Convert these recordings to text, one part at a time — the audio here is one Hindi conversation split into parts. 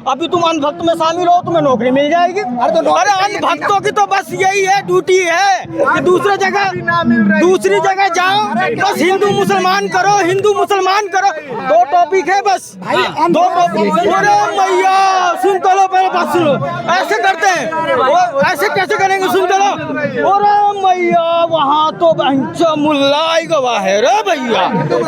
अभी तुम अंधभक्त में शामिल हो, तुम्हें नौकरी मिल जाएगी। अरे अंधभक्तों की तो बस यही है, ड्यूटी है कि दूसरी जगह जाओ, बस हिंदू मुसलमान करो, हिंदू मुसलमान करो। दो टॉपिक है बस, दो टॉपिक। अरे मैया सुन तो लो, पहले बात सुनो। ऐसे करते हैं वो, ऐसे कैसे करेंगे? सुन तो लो। अरे मैया वहाँ तो मुल्ला गवाह है रे भैया,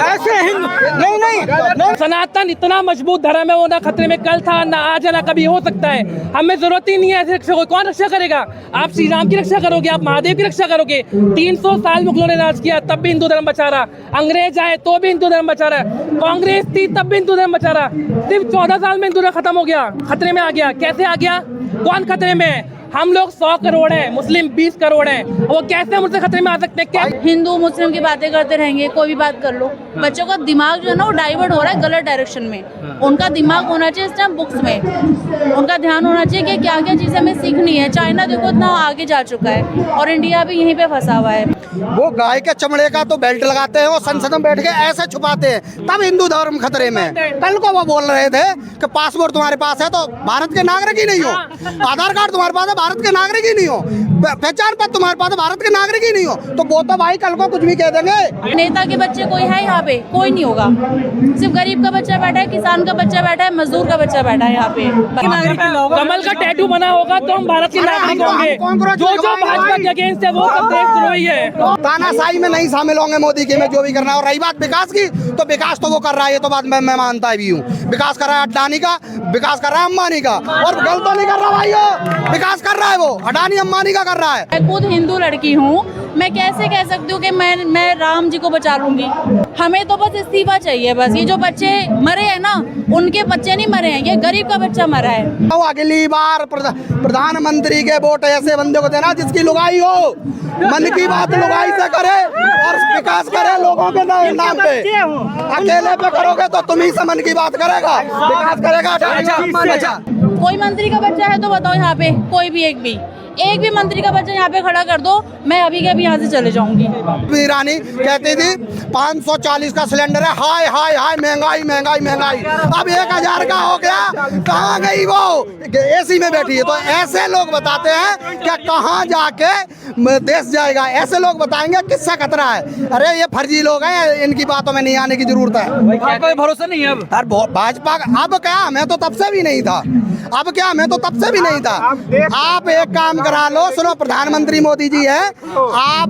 ऐसे हिंदू नहीं। सनातन इतना मजबूत धर्म है, वो ना खतरे में कल था, ना आज है, ना कभी हो सकता है। हमें जरूरत ही नहीं है ऐसे रक्षा को। कौन रक्षा करेगा? आप श्री राम की रक्षा करोगे, आप महादेव की रक्षा करोगे? 300 साल मुगलों ने राज किया, तब भी हिंदू धर्म बचा रहा। अंग्रेज आए तो भी हिंदू धर्म बचा रहा। कांग्रेस थी तब भी हिंदू धर्म बचा रहा। सिर्फ 14 साल में हिंदू धर्म खत्म हो गया, खतरे में आ गया। कैसे आ गया? कौन खतरे में है? हम लोग 100 करोड़ हैं, मुस्लिम 20 करोड़ हैं, वो कैसे मुझसे खतरे में आ सकते हैं? क्या हिंदू मुस्लिम की बातें करते रहेंगे? कोई भी बात कर लो। बच्चों का दिमाग जो है ना वो डाइवर्ट हो रहा है गलत डायरेक्शन में। उनका दिमाग होना चाहिए इस टाइम बुक्स में, उनका ध्यान होना चाहिए कि क्या क्या चीज़ें हमें सीखनी है। चाइना देखो इतना आगे जा चुका है और इंडिया भी यहीं पे फंसा हुआ है। वो गाय के चमड़े का तो बेल्ट लगाते हैं, वो संसद में बैठ के ऐसे छुपाते हैं, तब हिंदू धर्म खतरे में। कल को वो बोल रहे थे कि पासपोर्ट तुम्हारे पास है तो भारत के नागरिक ही नहीं हो, आधार कार्ड तुम्हारे पास है भारत के नागरिक ही नहीं हो, पहचान पत्र तुम्हारे पास है भारत के नागरिक ही नहीं हो, तो वो तो भाई कल को कुछ भी कह देंगे। नेता के बच्चे कोई है यहाँ पे? कोई नहीं होगा। सिर्फ गरीब का बच्चा बैठा है, किसान का बच्चा बैठा है, मजदूर का बच्चा बैठा है यहाँ पे। कमल का टैटू बना होगा तो हम भारत के नागरिक होंगे। जो भाजपा के अगेंस्ट है वो सब देशद्रोही है। तानाशाही में नहीं शामिल होंगे मोदी के में जो भी करना है। और रही बात विकास की, तो विकास तो वो कर रहा है, ये तो बात मैं मानता भी हूँ। विकास कर रहा है अडानी का, विकास कर रहा है अंबानी का, और गलत तो नहीं कर रहा भाई, विकास कर रहा है वो अडानी अंबानी का कर रहा है। मैं खुद हिंदू लड़की हूँ, मैं कैसे कह सकती हूँ कि मैं राम जी को बचा लूंगी? हमें तो बस इस्तीफा चाहिए। बस ये जो बच्चे मरे हैं ना, उनके बच्चे नहीं मरे हैं, ये गरीब का बच्चा मरा है। तो अगली बार प्रधानमंत्री के वोट ऐसे बंदे को देना जिसकी लुगाई हो, मन की बात लुगाई से करे और विकास करे लोगों के नाम पे। अकेले पे करोगे तो तुम ही से मन की बात करेगा, विकास करेगा। कोई मंत्री का बच्चा है तो बताओ यहाँ पे, कोई भी एक भी मंत्री का बच्चा यहाँ पे खड़ा कर दो, मैं अभी के अभी यहाँ से चले जाऊंगी। रानी कहती थी 540 का सिलेंडर है, हाय हाय हाय महंगाई महंगाई महंगाई, अब 1000 का हो गया। कहाँ गई वो? एसी में बैठी है। तो ऐसे लोग बताते हैं क्या कहाँ जाके देश जाएगा? ऐसे लोग बताएंगे किससे खतरा है। अरे ये फर्जी लोग हैं, इनकी बातों में नहीं आने की जरूरत है। कोई भरोसा नहीं है अब भाजपा। अब क्या, मैं तो तब से भी नहीं था। अब क्या, मैं तो तब से भी नहीं था। आप एक काम करा लो, सुनो, प्रधानमंत्री मोदी जी है, आप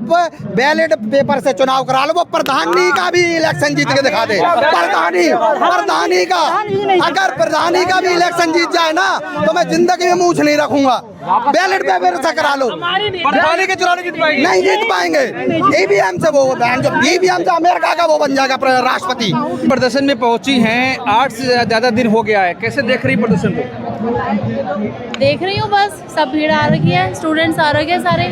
बैलेट पेपर से चुनाव करा लो, वो प्रधानी का भी इलेक्शन जीत के दिखा दे। प्रधानी का, अगर प्रधानी का भी इलेक्शन जीत जाए ना तो मैं जिंदगी में मूंछ नहीं रखूंगा। बैलेट पेपर से करा लो, प्रधानी के चुनाव नहीं जीत पाएंगे। ईवीएम से वो ईवीएम से अमेरिका का वो बन जाएगा राष्ट्रपति। प्रदर्शन में पहुंची हैं, 8 से ज्यादा दिन हो गया है, कैसे देख रही प्रदर्शन को? देख रही हूँ, बस सब भीड़ आ रखी है, स्टूडेंट्स आ रखे हैं सारे,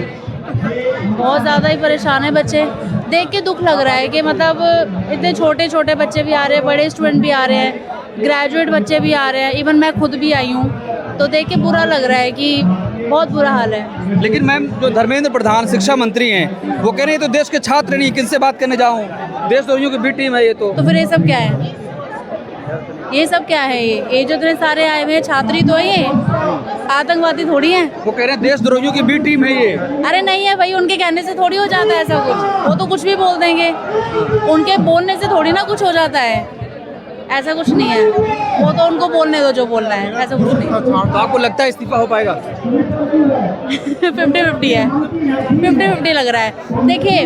बहुत ज़्यादा ही परेशान है बच्चे। देख के दुख लग रहा है कि मतलब इतने छोटे छोटे बच्चे भी आ रहे हैं, बड़े स्टूडेंट भी आ रहे हैं, ग्रेजुएट बच्चे भी आ रहे हैं, इवन मैं खुद भी आई हूँ, तो देख के बुरा लग रहा है कि बहुत बुरा हाल है। लेकिन मैम, जो धर्मेंद्र प्रधान शिक्षा मंत्री हैं, वो कह रहे हैं तो देश के छात्र नहीं, किनसे बात करने जाऊँ, देशद्रोहियों की भी टीम है ये। तो फिर ये सब क्या है? ये सब क्या है? ये जो इतने सारे आए हुए हैं छात्री तो है, ये आतंकवादी थोड़ी हैं। वो कह रहे हैं देशद्रोहियों की भी टीम है ये। अरे नहीं है भाई, उनके कहने से थोड़ी हो जाता है ऐसा कुछ, वो तो कुछ भी बोल देंगे, उनके बोलने से थोड़ी ना कुछ हो जाता है, ऐसा कुछ नहीं है। वो तो उनको बोलने दो जो बोलना है, ऐसा कुछ नहीं। तो आपको लगता है इस्तीफा हो पाएगा? 50-50 है, 50-50 लग रहा है। देखिए,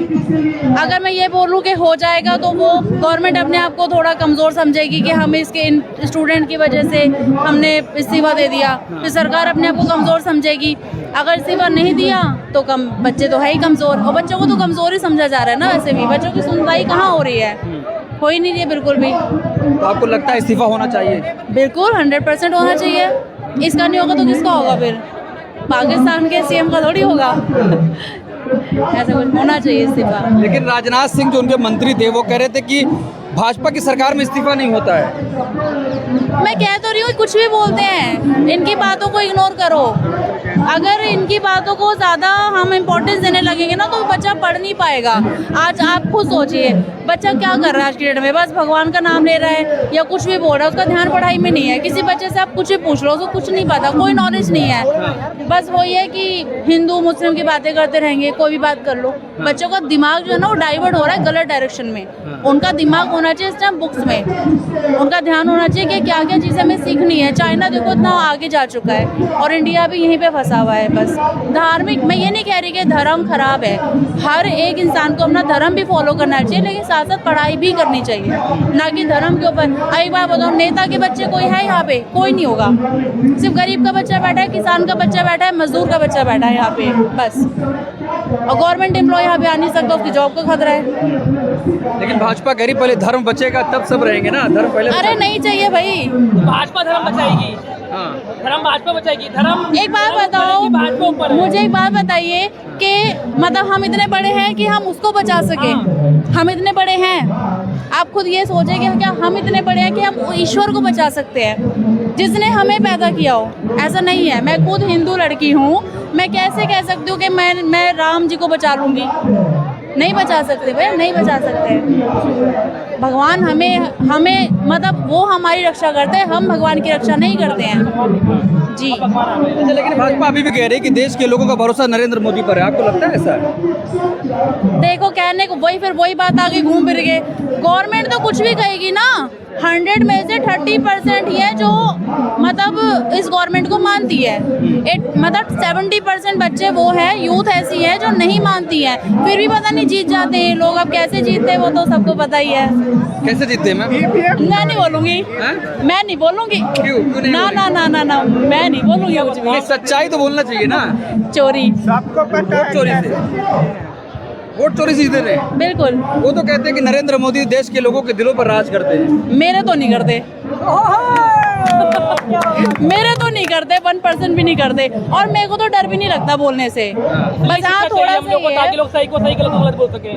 अगर मैं ये बोलूँ कि हो जाएगा तो वो गवर्नमेंट अपने आप को थोड़ा कमज़ोर समझेगी कि हम इसके इन स्टूडेंट की वजह से हमने इस्तीफा दे दिया, फिर सरकार अपने आप को कमज़ोर समझेगी। अगर इस्तीफा नहीं दिया तो बच्चे तो है ही कमज़ोर, और बच्चों को तो कमज़ोर ही समझा जा रहा है ना। वैसे भी बच्चों की सुनवाई कहाँ हो रही है, हो ही नहीं रही है बिल्कुल भी। तो आपको लगता है इस्तीफा होना चाहिए? बिल्कुल 100% होना चाहिए। इसका नहीं होगा तो किसका होगा? फिर पाकिस्तान के सीएम का थोड़ी होगा। ऐसा कुछ होना चाहिए इस्तीफा। लेकिन राजनाथ सिंह जो उनके मंत्री थे वो कह रहे थे कि भाजपा की सरकार में इस्तीफा नहीं होता है। मैं कह तो रही हूँ, कुछ भी बोलते हैं, इनकी बातों को इग्नोर करो। अगर इनकी बातों को ज़्यादा हम इम्पोर्टेंस देने लगेंगे ना तो बच्चा पढ़ नहीं पाएगा। आज आप खुद सोचिए, बच्चा क्या कर रहा है आज की डेट में, बस भगवान का नाम ले रहा है या कुछ भी बोल रहा है, उसका ध्यान पढ़ाई में नहीं है। किसी बच्चे से आप कुछ भी पूछ लो, उसको कुछ नहीं पता, कोई नॉलेज नहीं है। बस वही है कि हिंदू मुस्लिम की बातें करते रहेंगे, कोई भी बात कर लो। बच्चों का दिमाग जो है ना वो डाइवर्ट हो रहा है गलत डायरेक्शन में। उनका दिमाग होना चाहिए इस टाइम बुक्स में, उनका ध्यान होना चाहिए कि क्या क्या चीज़ें हमें सीखनी है। चाइना देखो इतना आगे जा चुका है और इंडिया भी यहीं पे फंसा हुआ है। बस धार्मिक, मैं ये नहीं कह रही कि धर्म खराब है, हर एक इंसान को अपना धर्म भी फॉलो करना चाहिए, लेकिन साथ साथ पढ़ाई भी करनी चाहिए, ना कि धर्म के ऊपर। एक बात बताओ, नेता के बच्चे कोई है यहाँ पे? कोई नहीं होगा। सिर्फ गरीब का बच्चा बैठा है, किसान का बच्चा बैठा है, मजदूर का बच्चा बैठा है यहाँ पे बस। और गवर्नमेंट एम्प्लॉय यहाँ पे आ नहीं सकता, उसकी जॉब का खतरा है। लेकिन भाजपा कह रही पहले धर्म बचेगा तब सब रहेंगे ना, धर्म पहले। अरे नहीं चाहिए भाई, भाजपा धर्म बचाएगी, धर्म भाजपा बचाएगी, धर्म। एक बात बताओ, भाजपा ऊपर है। मुझे एक बात बताइए कि मतलब हम इतने बड़े हैं कि हम उसको बचा सके? हम इतने बड़े हैं, आप खुद ये सोचे कि क्या हम इतने बड़े हैं कि हम ईश्वर को बचा सकते हैं जिसने हमें पैदा किया हो? ऐसा नहीं है। मैं खुद हिंदू लड़की हूँ, मैं कैसे कह सकती हूँ कि मैं राम जी को बचा लूँगी? नहीं बचा सकते भैया, नहीं बचा सकते। भगवान हमें मतलब वो हमारी रक्षा करते हैं, हम भगवान की रक्षा नहीं करते हैं जी। अच्छा, लेकिन भाजपा अभी भी कह रही है कि देश के लोगों का भरोसा नरेंद्र मोदी पर है, आपको लगता है ऐसा? देखो, कहने को वही बात आगे घूम फिर गए। गवर्नमेंट तो कुछ भी कहेगी ना, 100 में से 30% ही है जो मतलब इस गवर्नमेंट को मानती है। मतलब 70% बच्चे वो है, यूथ ऐसी है जो नहीं मानती है, फिर भी पता नहीं जीत जाते हैं लोग। अब कैसे जीतते हैं वो तो सबको पता ही है। कैसे जीतते हैं मैम? मैं नहीं बोलूंगी, मैं नहीं बोलूंगी। क्यों नहीं? ना, मैं नहीं बोलूंगी कुछ भी। सच्चाई तो बोलना चाहिए ना। चोरी, वोट चोरी से, वोट चोरी से जीते रहे। बिल्कुल। वो तो कहते हैं कि नरेंद्र मोदी देश के लोगों के दिलों पर राज करते हैं। मेरे तो नहीं करते, मेरे तो नहीं करते, 1% भी नहीं करते। और मेरे को तो डर भी नहीं लगता बोलने से। बस हाँ थोड़ा सा ये है, लोग सही को सही, गलत को गलत बोल सके।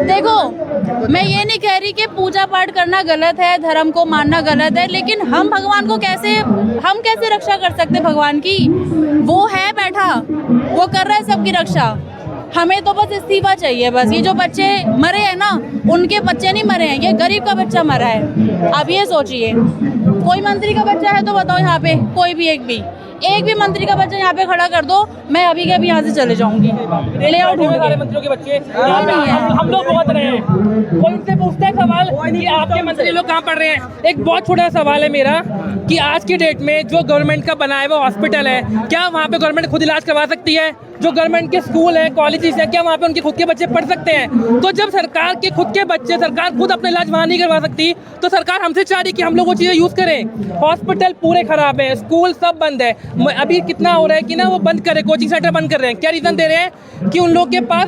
देखो, मैं ये नहीं कह रही कि पूजा पाठ करना गलत है, धर्म को मानना गलत है, लेकिन हम भगवान को हम कैसे रक्षा कर सकते भगवान की? वो है बैठा, वो कर रहा है सबकी रक्षा। हमें तो बस इस्तीफा चाहिए बस। ये जो बच्चे मरे हैं ना, उनके बच्चे नहीं मरे हैं, ये गरीब का बच्चा मरा है। आप ये सोचिए, कोई मंत्री का बच्चा है तो बताओ यहाँ पे, कोई भी एक भी मंत्री का बच्चा यहाँ पे खड़ा कर दो, मैं अभी के अभी यहाँ से चले जाऊंगी। ले आओ ढूंढ के। मंत्रियों के बच्चे हम लोग बहुत रहे हैं। कोई उनसे पूछता है सवाल कि आपके मंत्री लोग कहाँ पढ़ रहे हैं? एक बहुत छोटा सवाल है मेरा कि आज की डेट में जो गवर्नमेंट का बनाया हुआ हॉस्पिटल है, क्या वहाँ पे गवर्नमेंट खुद इलाज करवा सकती है? जो गवर्नमेंट के स्कूल है, कॉलेजेस हैं, क्या वहाँ पे उनके खुद के बच्चे पढ़ सकते हैं? तो जब सरकार के खुद के बच्चे, सरकार खुद अपना इलाज वहाँ नहीं करवा सकती, तो सरकार हमसे चाह रही कि हम लोग वो चीज़ें यूज़ करें। हॉस्पिटल पूरे खराब है, स्कूल सब बंद है। अभी कितना हो रहा है कि ना वो बंद करे, कोचिंग सेंटर बंद कर रहे हैं। क्या रीज़न दे रहे हैं? कि उन लोग के पास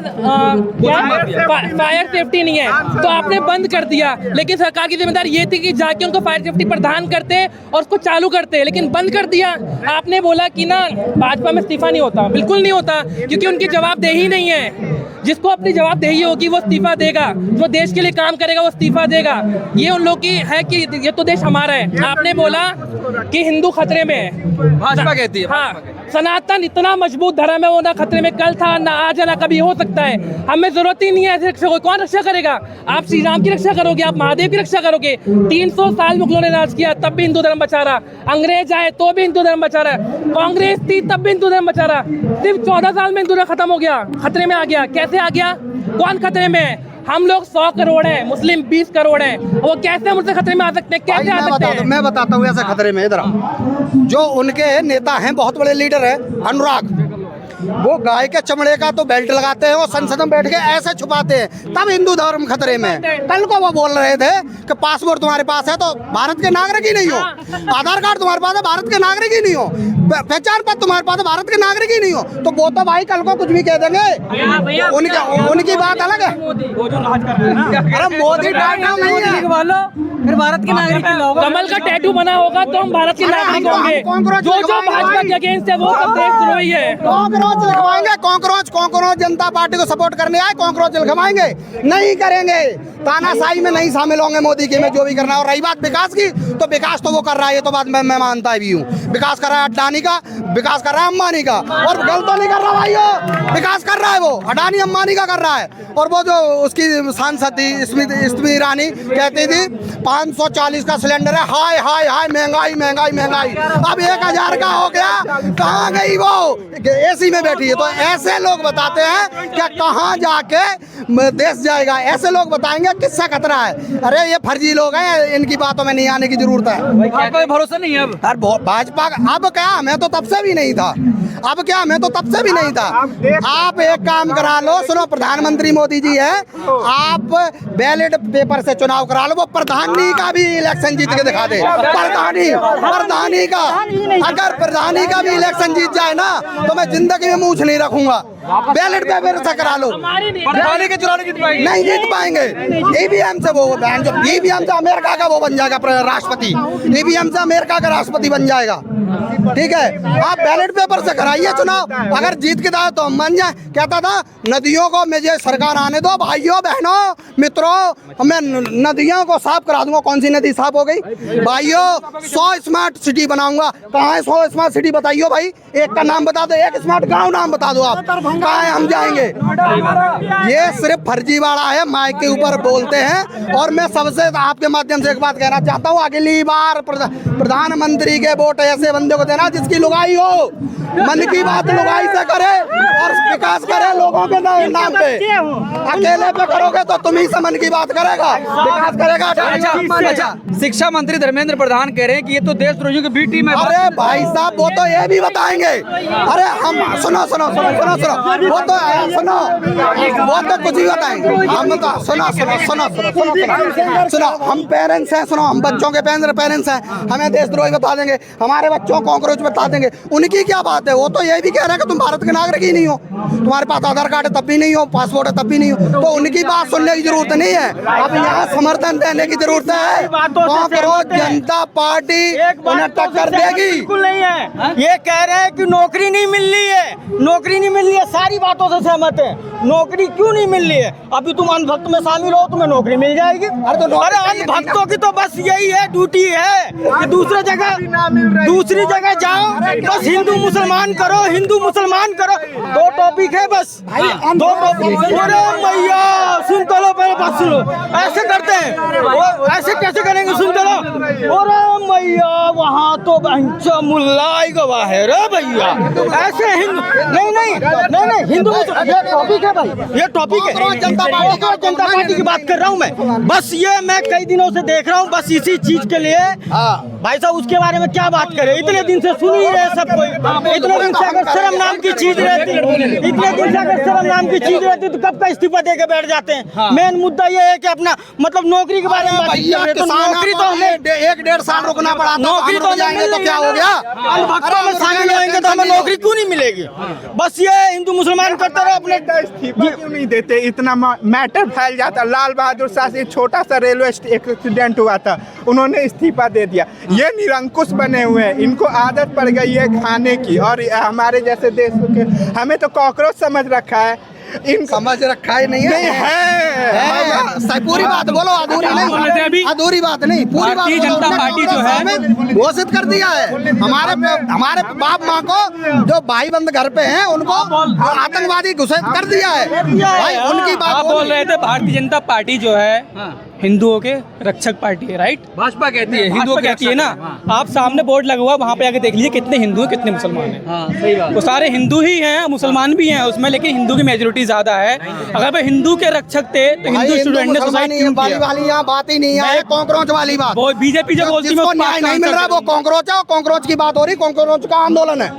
फायर सेफ्टी नहीं है, तो आपने बंद कर दिया। लेकिन सरकार की जिम्मेदारी ये थी कि जाके उनको फायर सेफ्टी प्रदान करते और उसको चालू करते, लेकिन बंद कर दिया। आपने बोला कि ना भाजपा में इस्तीफा नहीं होता, बिल्कुल नहीं होता, क्योंकि उनकी जवाबदेही नहीं है। जिसको अपनी जवाबदेही होगी वो इस्तीफा देगा, जो देश के लिए काम करेगा वो इस्तीफा देगा। ये उन लोग की है कि ये तो देश हमारा है। आपने बोला कि हिंदू खतरे में है, भाजपा कहती है। हाँ, सनातन इतना मजबूत धर्म है, वो ना खतरे में कल था, ना आज है, ना कभी हो सकता है। हमें जरूरत ही नहीं है ऐसे रक्षा, कौन रक्षा करेगा? आप श्री राम की रक्षा करोगे, आप महादेव की रक्षा करोगे। 300 साल मुगलों ने राज किया, तब भी हिंदू धर्म बचा रहा। अंग्रेज आए तो भी हिंदू धर्म बचा रहा। कांग्रेस थी तब भी हिंदू धर्म बचा रहा। सिर्फ 14 साल में हिंदू धर्म खत्म हो गया, खतरे में आ गया। कैसे आ गया? कौन खतरे में है? हम लोग 100 करोड़ हैं, मुस्लिम 20 करोड़ हैं। वो कैसे हम उससे खतरे में आ सकते हैं? कैसे आ सकते हैं? मैं बताता हूँ ऐसे खतरे में। इधर जो उनके नेता हैं, बहुत बड़े लीडर हैं, अनुराग, वो गाय के चमड़े का तो बेल्ट लगाते हैं और संसद में बैठ के ऐसे छुपाते हैं, तब हिंदू धर्म खतरे में है। कल को वो बोल रहे थे कि पासपोर्ट तुम्हारे पास है तो भारत के नागरिक ही नहीं हो, आधार कार्ड तुम्हारे पास है भारत के नागरिक ही नहीं हो, पहचान पत्र तुम्हारे पास है भारत के नागरिक ही नहीं हो, तो वो तो भाई कल को कुछ भी कह देंगे। उनकी बात अलग है। अरे मोदी फिर भारत के नागरिक कमल का टैटू बना होगा तो हम भारत के नागरिक होंगे। जो भाजपा के अगेंस्ट है वो सब देशद्रोही है। कॉकरोच लिखवाएंगे, कॉकरोच जनता पार्टी को सपोर्ट करने आए, कॉकरोच लिखवाएंगे, नहीं करेंगे। तानाशाही में नहीं शामिल होंगे मोदी के में, जो भी करना है। और रही बात विकास की, तो विकास तो वो कर रहा है, ये तो बात मैं मानता भी हूँ। विकास कर रहा है अडानी का, विकास कर रहा है अंबानी का, और गलत तो नहीं कर रहा भाइयों, विकास कर रहा है वो अडानी अंबानी का कर रहा है। और वो जो उसकी सांसद थी स्मृति ईरानी कहती थी 540 का सिलेंडर है, हाय हाय हाय महंगाई महंगाई महंगाई, अब 1000 का हो गया, कहाँ गई वो, एसी में बैठी है। तो ऐसे लोग बताते हैं कि कहाँ जाके देश जाएगा, ऐसे लोग बताएंगे किससे खतरा है। अरे ये फर्जी लोग हैं, इनकी बातों में नहीं आने की जरूरत है। भाजपा पे भरोसा नहीं है अब? यार भाजपा अब क्या, मैं तो तब से भी नहीं था, अब क्या, मैं तो तब से भी नहीं था। आप एक काम करा लो, सुनो, प्रधानमंत्री मोदी जी है, आप बैलेट पेपर से चुनाव करा लो, वो प्रधानी का भी इलेक्शन जीत के दिखा दे। प्रधानी का, अगर प्रधानी का भी इलेक्शन जीत जाए ना, तो मैं जिंदगी में मूछ नहीं रखूंगा। बैलेट पेपर से करा लो, प्रधानी के चुनाव नहीं जीत पाएंगे। ईवीएम से वो ईवीएम से अमेरिका का वो बन जाएगा राष्ट्रपति, ईवीएम से अमेरिका का राष्ट्रपति बन जाएगा। ठीक है, आप बैलेट पेपर से कराइए चुनाव, अगर जीत के दाए तो हम मान जाए। कहता था नदियों को मुझे सरकार आने दो, भाइयों बहनों मित्रों, मैं नदियों को साफ करा दूंगा। कौन सी नदी साफ हो गई भाइयों? 100 स्मार्ट सिटी बनाऊंगा। कहाँ है 100 स्मार्ट सिटी बताइयो भाई, एक का नाम बता दो, एक स्मार्ट गांव नाम बता दो आप, कहाँ है, हम जाएंगे। ये सिर्फ फर्जीवाड़ा है, माइक के ऊपर बोलते हैं। और मैं सबसे आपके माध्यम से एक बात कहना चाहता हूँ, अगली बार प्रधानमंत्री के वोट ऐसे बंदे को देना जिसकी लुगाई हो, मन की बात लुगाई से करे और विकास करे लोगों के नाम पे। अकेले पे करोगे तो तुम ही से मन की बात करेगा, विकास करेगा। अच्छा, शिक्षा मंत्री धर्मेंद्र प्रधान कह रहे हैं कि ये तो देशद्रोहियों की बी टीम है। अरे भाई साहब, वो तो ये भी बताएंगे। अरे हम सुनो, वो तो सुनो, वो तो कुछ भी बताएंगे। हम तो सुनो, हम पेरेंट्स हैं, सुनो, हम बच्चों के पेरेंट्स हैं, हमें देशद्रोही बता देंगे, हमारे बच्चों को कॉकरोच बता देंगे। उनकी क्या बात है? वो तो ये भी कह रहे हैं कि तुम भारत के नागरिक ही नहीं हो, तुम्हारे पास आधार कार्ड है तब भी नहीं हो, पासपोर्ट है तब भी नहीं हो। तो उनकी बात सुनने की जरूरत नहीं है, अब यहाँ समर्थन देने की जरूरत है। कॉकरोच जनता पार्टी उन्हें टक्कर देगी। बिल्कुल नहीं है, ये कह रहे हैं कि नौकरी नहीं मिल रही है, नौकरी नहीं मिल रही है, सारी बातों से सहमत है। नौकरी क्यों नहीं मिल रही है? अभी तुम अंधभक्त में शामिल हो, तुम्हें नौकरी मिल जाएगी। अरे अंधभक्तों की तो बस यही है, ड्यूटी है कि दूसरी जगह जाओ, बस हिंदू मुसलमान करो, हिंदू मुसलमान करो। 2 टॉपिक है बस, 2 टॉपिक। अरे मैया सुन तो लो, पहले बात सुनो। ऐसे करते हैं, ऐसे कैसे करेंगे? सुन तो लो। अरे मैया वहाँ तो बंचा मुल्ला गवाह है रे भैया, ऐसे हिंदू नहीं हिंदू, ये टॉपिक है भाई, ये टॉपिक है। जनता पार्टी की बात कर रहा हूँ मैं, बस ये मैं कई दिनों से देख रहा हूँ, बस इसी चीज के लिए। भाई साहब उसके बारे में क्या बात करें, इतने दिन से सुन ही रहे सब कोई। इतने दिन से अगर शर्म नाम की चीज रहती, तो कब का इस्तीफा दे के बैठ जाते हैं। मेन मुद्दा ये है कि अपना मतलब नौकरी के बारे में बात कर रहे हैं, तो नौकरी तो हमें 1-1.5 साल रुकना पड़ा था, नौकरी तो जाएंगे तो क्या हो गया? अनभक्तों में शामिल होंगे तो हमें नौकरी क्यों नहीं मिलेगी? बस ये हिंदू मुसलमान करते रहो अपने। इस्तीफा क्यों नहीं देते? इतना मैटर फैल जाता। लाल बहादुर शास्त्री, छोटा सा रेलवे एक्सीडेंट हुआ था, उन्होंने इस्तीफा दे दिया। ये निरंकुश बने हुए हैं, इनको आदत पड़ गई है खाने की। और हमारे जैसे देश के हमें तो कॉकरोच समझ रखा है, इन समझ रखा ही नहीं है। पूरी बात बोलो, अधूरी बात नहीं, पूरी बात। भारतीय जनता पार्टी जो है घोषित कर दिया है, हमारे बाप माँ को जो भाई बंद घर पे हैं उनको आतंकवादी घोषित कर दिया है भाई। उनकी बात आप बोल रहे थे भारतीय जनता पार्टी जो है हिंदुओं के रक्षक पार्टी है, राइट? भाजपा कहती है, हिंदुओं कहती है ना। आप सामने बोर्ड लगा हुआ, वहाँ पे आके देख लीजिए कितने हिंदू हैं कितने मुसलमान हैं। हाँ, सही बात। वो सारे हिंदू ही हैं, मुसलमान भी हैं उसमें, लेकिन हिंदू की मेजोरिटी ज्यादा है। अगर वो हिंदू के रक्षक थे तो हिंदू स्टूडेंट ने सुसाइड क्यों किया? वाली यहाँ बात ही नहीं है, कॉकरोच वाली बात। वो बीजेपी जो बोलती है जिसको न्याय नहीं मिल रहा वो कॉकरोच है, कॉकरोच की बात हो रही। कॉकरोच का आंदोलन है,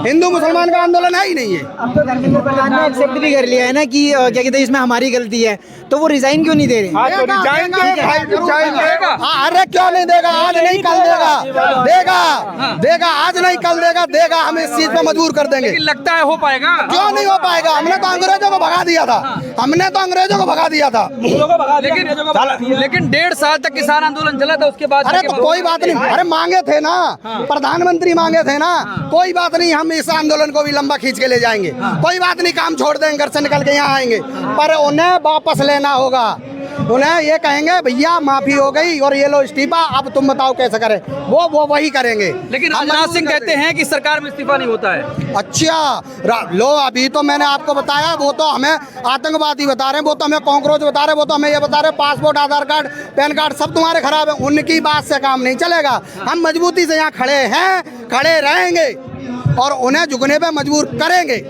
हिंदू मुसलमान का आंदोलन है ही नहीं है। अब तो धर्मेंद्र प्रधान ने एक्सेप्ट भी कर लिया है ना कि क्या कहते हैं इसमें हमारी गलती है, तो वो रिजाइन क्यों नहीं दे रहे? हाँ, तो रिजाइन देगा ये भाई, जरूर देगा। हाँ, अरे क्यों नहीं देगा, आज नहीं कल देगा, देगा आज नहीं कल देगा, हम इस चीज पे मजबूर कर देंगे। लेकिन लगता है हो पाएगा? क्यों नहीं हो पाएगा, हमने तो अंग्रेजों को भगा दिया था, लेकिन 1.5 साल तक किसान आंदोलन चला था, उसके बाद अरे तो कोई बात नहीं, अरे मांगे थे ना, प्रधानमंत्री मांगे थे ना, कोई बात नहीं, हम इस आंदोलन को भी लंबा खींच के ले जाएंगे, कोई बात नहीं, काम छोड़ देंगे, घर से निकल के यहाँ आएंगे, पर उन्हें वापस लेना होगा। उन्हें ये कहेंगे भैया माफी हो गई और ये लो इस्तीफा, अब तुम बताओ कैसे करें, वो वही करेंगे। लेकिन राजनाथ सिंह कहते हैं कि सरकार में इस्तीफा नहीं होता है। अच्छा लो, अभी तो मैंने आपको बताया, वो तो हमें आतंकवादी बता रहे हैं, वो तो हमें कॉकरोच बता रहे हैं, वो तो हमें ये बता रहे हैं पासपोर्ट, आधार कार्ड, पैन कार्ड सब तुम्हारे खराब है, उनकी बात से काम नहीं चलेगा। हम मजबूती से यहाँ खड़े हैं, खड़े रहेंगे और उन्हें झुकने पे मजबूर करेंगे,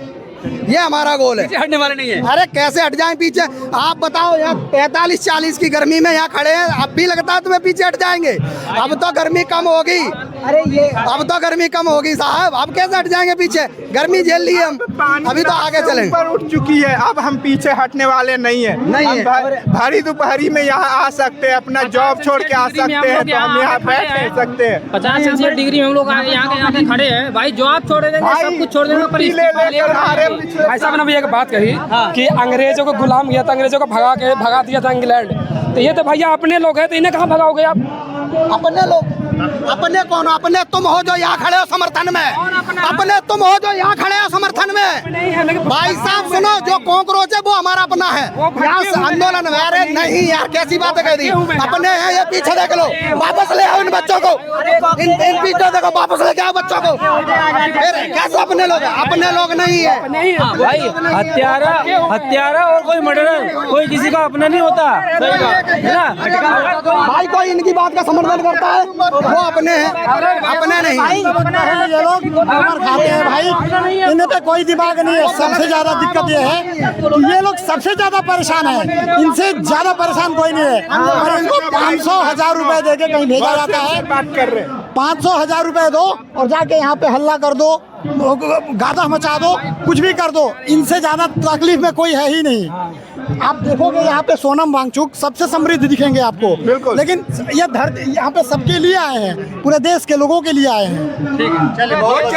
ये हमारा गोल है। हटने वाले नहीं है। अरे कैसे हट जाएं पीछे, आप बताओ, यहाँ 45-40 की गर्मी में यहाँ खड़े हैं, अब भी लगता है तुम्हें पीछे हट जाएंगे? अब तो गर्मी कम होगी, अब तो गर्मी कम होगी साहब, अब कैसे हट जाएंगे पीछे, गर्मी झेल ली हम, अभी तो आगे चलेंगे। ऊपर उठ चुकी है, अब हम पीछे हटने वाले नहीं है। भारी दोपहरी में यहाँ आ सकते हैं, अपना जॉब छोड़ के आ सकते हैं, तो हम यहाँ बैठ नहीं सकते हैं। 50 डिग्री में हम लोग यहाँ खड़े हैं भाई, जॉब छोड़ देंगे, सब कुछ छोड़ देंगे, पर भाई साहब ने भी एक बात कही कि अंग्रेजों को गुलाम किया था, अंग्रेजों को भगा दिया था इंग्लैंड, तो ये तो भैया अपने लोग हैं, तो इन्हें कहाँ भगाओगे आप? अपने लोग, अपने कौन? अपने तुम हो जो यहाँ खड़े हो समर्थन में, अपने तुम हो जो यहाँ खड़े हो समर्थन में। भाई साहब सुनो, जो कॉकरोच है वो हमारा अपना है, यहाँ आंदोलन में। अरे नहीं यार, कैसी बातें कह दी, अपने हैं, ये पीछे देख लो, वापस ले आओ इन बच्चों को, इन पीछे देखो, वापस लेके आओ बच्चों को। कैसे अपने लोग? अपने लोग नहीं है भाई, हत्यारा और कोई मर्डरर, कोई किसी का अपना नहीं होता, है ना भाई। कोई इनकी बात का समर्थन करता है, वो अपने हैं, अपने नहीं। ये लोग मार खाते हैं भाई, इन्हें पे कोई दिमाग नहीं है। सबसे ज्यादा दिक्कत ये है कि ये लोग सबसे ज्यादा परेशान है, इनसे ज्यादा परेशान कोई नहीं है। और इनको 500,000 रुपए दे के कहीं भेजा जाता है, 500,000 रुपए दो और जाके यहाँ पे हल्ला कर दो, गादा मचा दो, कुछ भी कर दो, इनसे ज्यादा तकलीफ में कोई है ही नहीं। आप देखोगे यहाँ पे सोनम वांगचुक सबसे समृद्ध दिखेंगे आपको, बिल्कुल, लेकिन ये धरती यहाँ पे सबके लिए आए हैं, पूरे देश के लोगों के लिए आए हैं। चलिए, बहुत